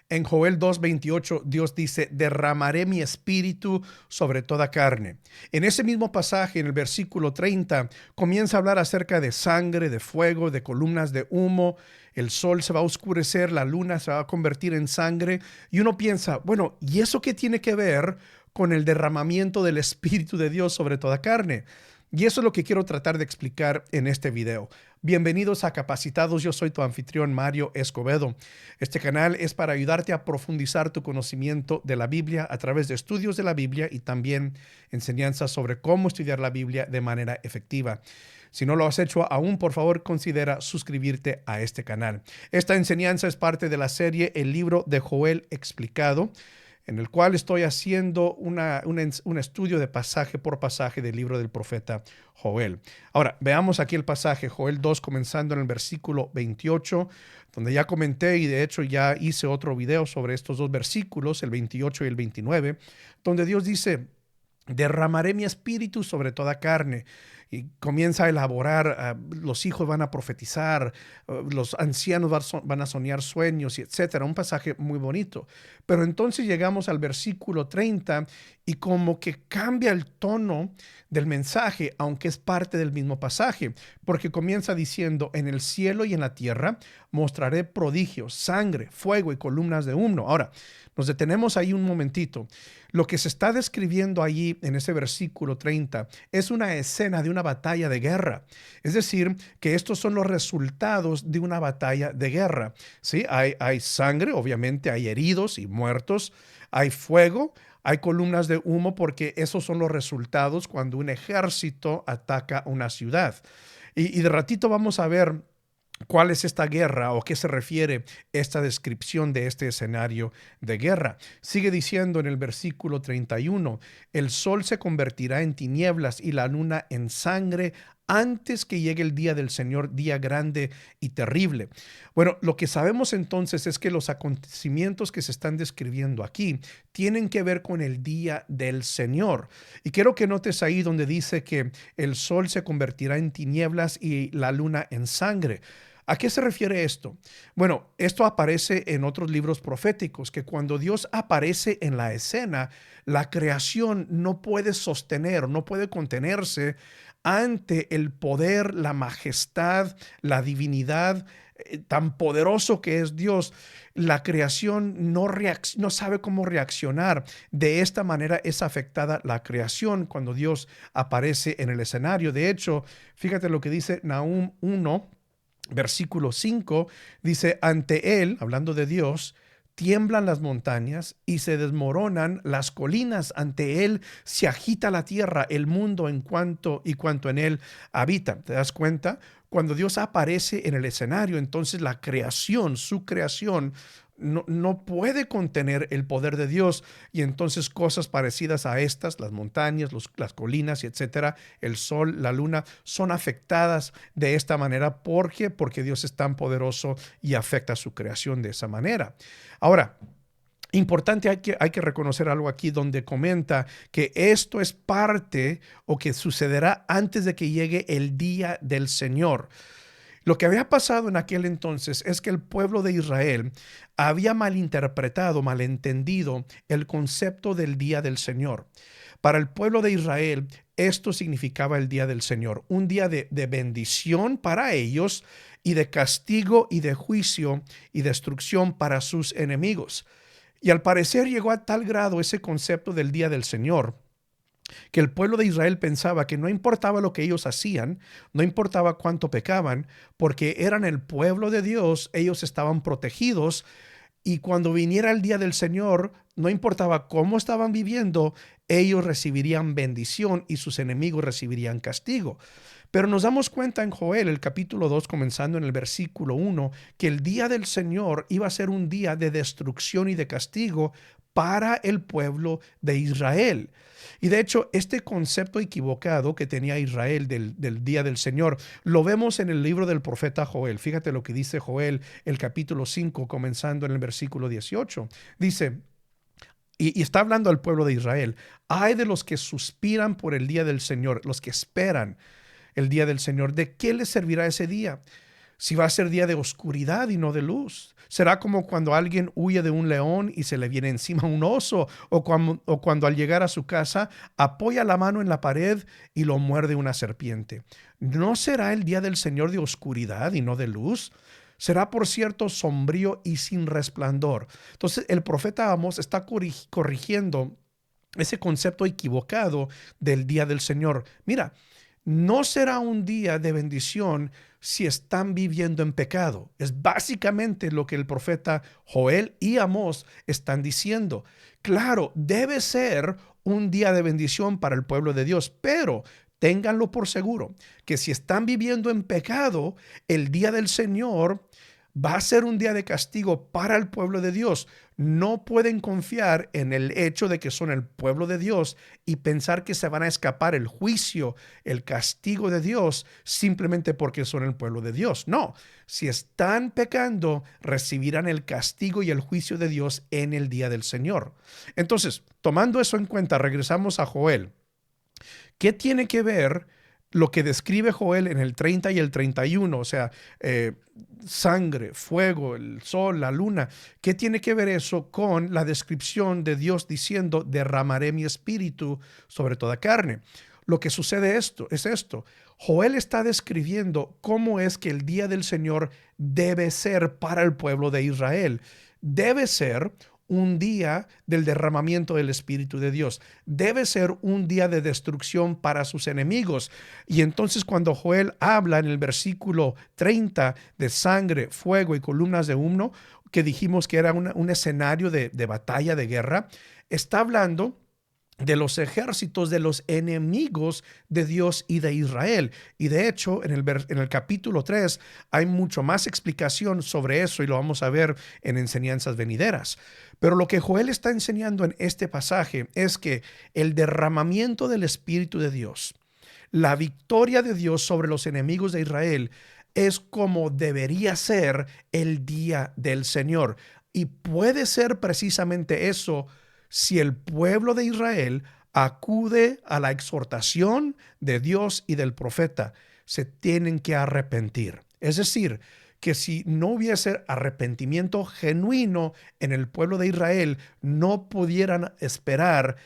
En Joel 2:28, Dios dice, derramaré mi espíritu sobre toda carne. En ese mismo pasaje, en el versículo 30, comienza a hablar acerca de sangre, de fuego, de columnas de humo. El sol se va a oscurecer, la luna se va a convertir en sangre. Y uno piensa, bueno, ¿y eso qué tiene que ver con el derramamiento del Espíritu de Dios sobre toda carne? Y eso es lo que quiero tratar de explicar en este video. Bienvenidos a Capacitados, yo soy tu anfitrión Mario Escobedo. Este canal es para ayudarte a profundizar tu conocimiento de la Biblia a través de estudios de la Biblia y también enseñanzas sobre cómo estudiar la Biblia de manera efectiva. Si no lo has hecho aún, por favor, considera suscribirte a este canal. Esta enseñanza es parte de la serie El libro de Joel explicado, en el cual estoy haciendo un estudio de pasaje por pasaje del libro del profeta Joel. Ahora, veamos aquí el pasaje, Joel 2, comenzando en el versículo 28, donde ya comenté y de hecho ya hice otro video sobre estos dos versículos, el 28 y el 29, donde Dios dice, derramaré mi espíritu sobre toda carne. Y comienza a elaborar, los hijos van a profetizar, los ancianos van a soñar sueños, y etcétera. Un pasaje muy bonito. Pero entonces llegamos al versículo 30 y como que cambia el tono del mensaje, aunque es parte del mismo pasaje, porque comienza diciendo, en el cielo y en la tierra mostraré prodigios, sangre, fuego y columnas de humo. Ahora, nos detenemos ahí un momentito. Lo que se está describiendo allí en ese versículo 30 es una escena de una batalla de guerra. Es decir, que estos son los resultados de una batalla de guerra. ¿Sí? Hay sangre, obviamente, hay heridos y muertos, hay fuego, hay columnas de humo, porque esos son los resultados cuando un ejército ataca una ciudad. Y de ratito vamos a ver ¿cuál es esta guerra o qué se refiere esta descripción de este escenario de guerra? Sigue diciendo en el versículo 31, el sol se convertirá en tinieblas y la luna en sangre antes que llegue el día del Señor, día grande y terrible. Bueno, lo que sabemos entonces es que los acontecimientos que se están describiendo aquí tienen que ver con el día del Señor. Y quiero que notes ahí donde dice que el sol se convertirá en tinieblas y la luna en sangre. ¿A qué se refiere esto? Bueno, esto aparece en otros libros proféticos, que cuando Dios aparece en la escena, la creación no puede sostener, no puede contenerse ante el poder, la majestad, la divinidad, tan poderoso que es Dios. La creación no sabe cómo reaccionar. De esta manera es afectada la creación cuando Dios aparece en el escenario. De hecho, fíjate lo que dice Nahum 1. Versículo 5 dice, ante él, hablando de Dios, tiemblan las montañas y se desmoronan las colinas. Ante él se agita la tierra, el mundo en cuanto en él habita. ¿Te das cuenta? Cuando Dios aparece en el escenario, entonces la creación, su creación, no puede contener el poder de Dios, y entonces cosas parecidas a estas, las montañas, las colinas y etcétera, el sol, la luna, son afectadas de esta manera. ¿Por qué? Porque Dios es tan poderoso y afecta a su creación de esa manera. Ahora, importante, hay que reconocer algo aquí donde comenta que esto es parte o que sucederá antes de que llegue el día del Señor. Lo que había pasado en aquel entonces es que el pueblo de Israel había malinterpretado, malentendido el concepto del día del Señor. Para el pueblo de Israel, esto significaba el día del Señor, un día de bendición para ellos y de castigo y de juicio y destrucción para sus enemigos. Y al parecer llegó a tal grado ese concepto del día del Señor, que el pueblo de Israel pensaba que no importaba lo que ellos hacían, no importaba cuánto pecaban, porque eran el pueblo de Dios, ellos estaban protegidos, y cuando viniera el día del Señor, no importaba cómo estaban viviendo, ellos recibirían bendición y sus enemigos recibirían castigo. Pero nos damos cuenta en Joel, el capítulo 2, comenzando en el versículo 1, que el día del Señor iba a ser un día de destrucción y de castigo para el pueblo de Israel. Y de hecho, este concepto equivocado que tenía Israel del día del Señor, lo vemos en el libro del profeta Joel. Fíjate lo que dice Joel, el capítulo 5, comenzando en el versículo 18. Dice, y está hablando al pueblo de Israel, ay de los que suspiran por el día del Señor, los que esperan el día del Señor, ¿de qué les servirá ese día? Si va a ser día de oscuridad y no de luz. Será como cuando alguien huye de un león y se le viene encima un oso, o cuando al llegar a su casa apoya la mano en la pared y lo muerde una serpiente. ¿No será el día del Señor de oscuridad y no de luz? Será, por cierto, sombrío y sin resplandor. Entonces, el profeta Amós está corrigiendo ese concepto equivocado del día del Señor. Mira, no será un día de bendición si están viviendo en pecado. Es básicamente lo que el profeta Joel y Amós están diciendo. Claro, debe ser un día de bendición para el pueblo de Dios, pero ténganlo por seguro que si están viviendo en pecado, el día del Señor va a ser un día de castigo para el pueblo de Dios. No pueden confiar en el hecho de que son el pueblo de Dios y pensar que se van a escapar el juicio, el castigo de Dios simplemente porque son el pueblo de Dios. No, si están pecando, recibirán el castigo y el juicio de Dios en el día del Señor. Entonces, tomando eso en cuenta, regresamos a Joel. ¿Qué tiene que ver lo que describe Joel en el 30 y el 31? O sea, sangre, fuego, el sol, la luna. ¿Qué tiene que ver eso con la descripción de Dios diciendo, derramaré mi espíritu sobre toda carne? Lo que sucede es esto. Joel está describiendo cómo es que el día del Señor debe ser para el pueblo de Israel. Debe ser un día del derramamiento del Espíritu de Dios. Debe ser un día de destrucción para sus enemigos. Y entonces cuando Joel habla en el versículo 30 de sangre, fuego y columnas de humo, que dijimos que era un escenario de batalla, de guerra, está hablando de los ejércitos de los enemigos de Dios y de Israel. Y de hecho, en el capítulo 3 hay mucho más explicación sobre eso y lo vamos a ver en enseñanzas venideras. Pero lo que Joel está enseñando en este pasaje es que el derramamiento del Espíritu de Dios, la victoria de Dios sobre los enemigos de Israel, es como debería ser el día del Señor. Y puede ser precisamente eso si el pueblo de Israel acude a la exhortación de Dios y del profeta. Se tienen que arrepentir. Es decir, que si no hubiese arrepentimiento genuino en el pueblo de Israel, no pudieran esperar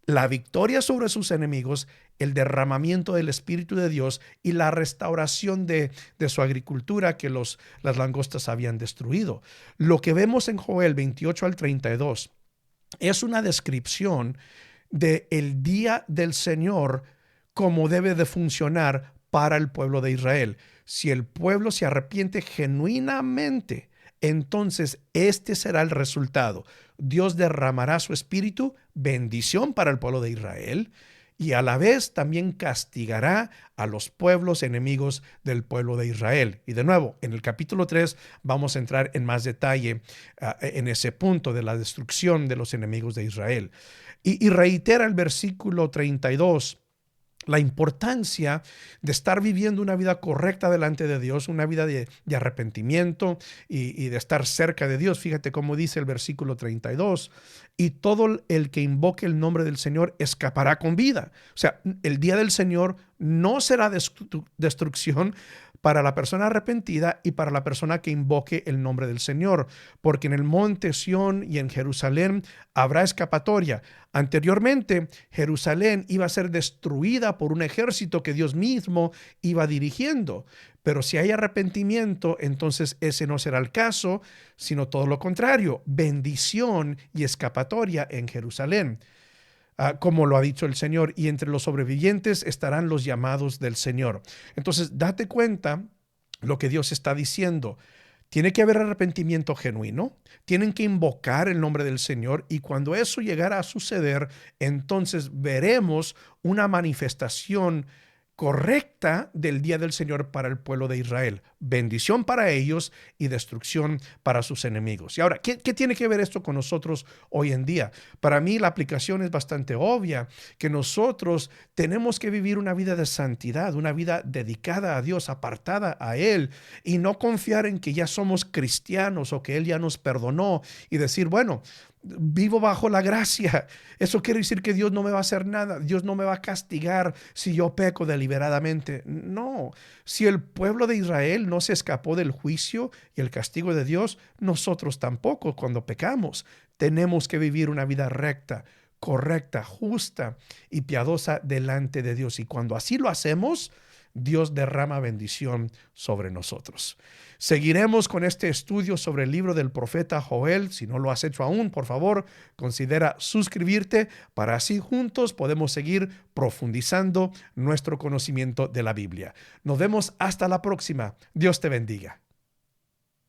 la victoria sobre sus enemigos, el derramamiento del Espíritu de Dios y la restauración de su agricultura que las langostas habían destruido. Lo que vemos en Joel 28 al 32 es una descripción del día del Señor, como debe de funcionar para el pueblo de Israel. Si el pueblo se arrepiente genuinamente, entonces este será el resultado. Dios derramará su espíritu, bendición para el pueblo de Israel, y a la vez también castigará a los pueblos enemigos del pueblo de Israel. Y de nuevo, en el capítulo 3 vamos a entrar en más detalle en ese punto de la destrucción de los enemigos de Israel. Y reitera el versículo 32 la importancia de estar viviendo una vida correcta delante de Dios, una vida de arrepentimiento y de estar cerca de Dios. Fíjate cómo dice el versículo 32, y todo el que invoque el nombre del Señor escapará con vida. O sea, el día del Señor no será destrucción para la persona arrepentida y para la persona que invoque el nombre del Señor, porque en el monte Sión y en Jerusalén habrá escapatoria. Anteriormente, Jerusalén iba a ser destruida por un ejército que Dios mismo iba dirigiendo. Pero si hay arrepentimiento, entonces ese no será el caso, sino todo lo contrario, bendición y escapatoria en Jerusalén. Como lo ha dicho el Señor, y entre los sobrevivientes estarán los llamados del Señor. Entonces, date cuenta lo que Dios está diciendo. Tiene que haber arrepentimiento genuino, tienen que invocar el nombre del Señor, y cuando eso llegara a suceder, entonces veremos una manifestación correcta del día del Señor para el pueblo de Israel. Bendición para ellos y destrucción para sus enemigos. Y ahora, ¿qué tiene que ver esto con nosotros hoy en día? Para mí la aplicación es bastante obvia, que nosotros tenemos que vivir una vida de santidad, una vida dedicada a Dios, apartada a Él, y no confiar en que ya somos cristianos o que Él ya nos perdonó y decir, bueno, vivo bajo la gracia. Eso quiere decir que Dios no me va a hacer nada. Dios no me va a castigar si yo peco deliberadamente. No, si el pueblo de Israel no se escapó del juicio y el castigo de Dios, nosotros tampoco cuando pecamos. Tenemos que vivir una vida recta, correcta, justa y piadosa delante de Dios. Y cuando así lo hacemos, Dios derrama bendición sobre nosotros. Seguiremos con este estudio sobre el libro del profeta Joel. Si no lo has hecho aún, por favor, considera suscribirte para así juntos podemos seguir profundizando nuestro conocimiento de la Biblia. Nos vemos hasta la próxima. Dios te bendiga.